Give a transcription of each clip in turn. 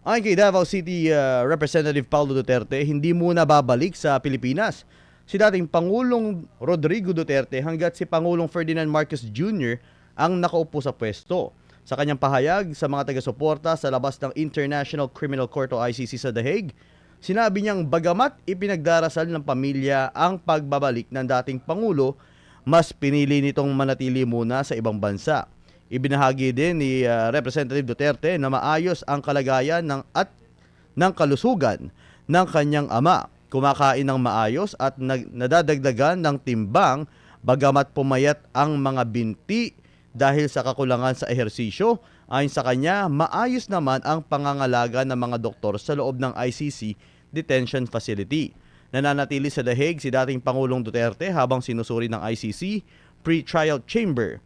Ayon kay Davao City Representative Paulo Duterte, hindi muna babalik sa Pilipinas si dating Pangulong Rodrigo Duterte hanggat si Pangulong Ferdinand Marcos Jr. ang nakaupo sa pwesto. Sa kanyang pahayag sa mga taga-suporta sa labas ng International Criminal Court o ICC sa The Hague, sinabi niyang bagamat ipinagdarasal ng pamilya ang pagbabalik ng dating Pangulo, mas pinili nitong manatili muna sa ibang bansa. Ibinahagi din ni Representative Duterte na maayos ang kalagayan ng kalusugan ng kanyang ama. Kumakain ng maayos at nadadagdagan ng timbang bagamat pumayat ang mga binti dahil sa kakulangan sa ehersisyo. Ayon sa kanya, maayos naman ang pangangalaga ng mga doktor sa loob ng ICC detention facility. Nananatili sa The Hague si dating Pangulong Duterte habang sinusuri ng ICC pre-trial chamber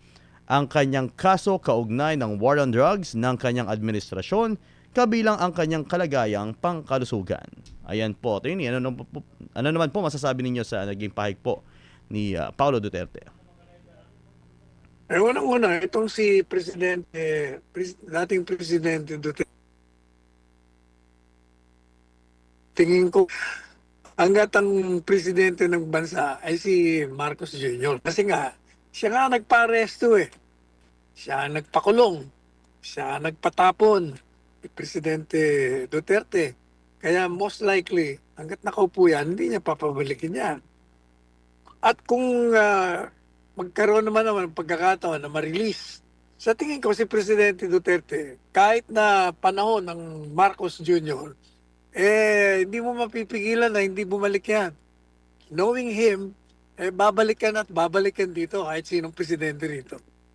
ang kanyang kaso kaugnay ng war on drugs ng kanyang administrasyon, kabilang ang kanyang kalagayang pangkalusugan. Ayan po, Atty. Ano naman po masasabi ninyo sa naging pahayag po ni Paulo Duterte? Unang-una, itong si dating Presidente Duterte, tingin ko, hanggat ang presidente ng bansa ay si Marcos Jr. Kasi nga, siya nga nagpa-aresto eh. Siya nagpakulong. Siya nagpatapon. Si Presidente Duterte. Kaya most likely, hanggat nakaupo yan, hindi niya papabalikin yan. At kung magkaroon naman ng pagkakataon na ma-release, sa tingin ko si Presidente Duterte, kahit na panahon ng Marcos Jr., hindi mo mapipigilan na hindi bumalik yan. Knowing him, babalik yan at babalik yan dito kahit sinong presidente rito.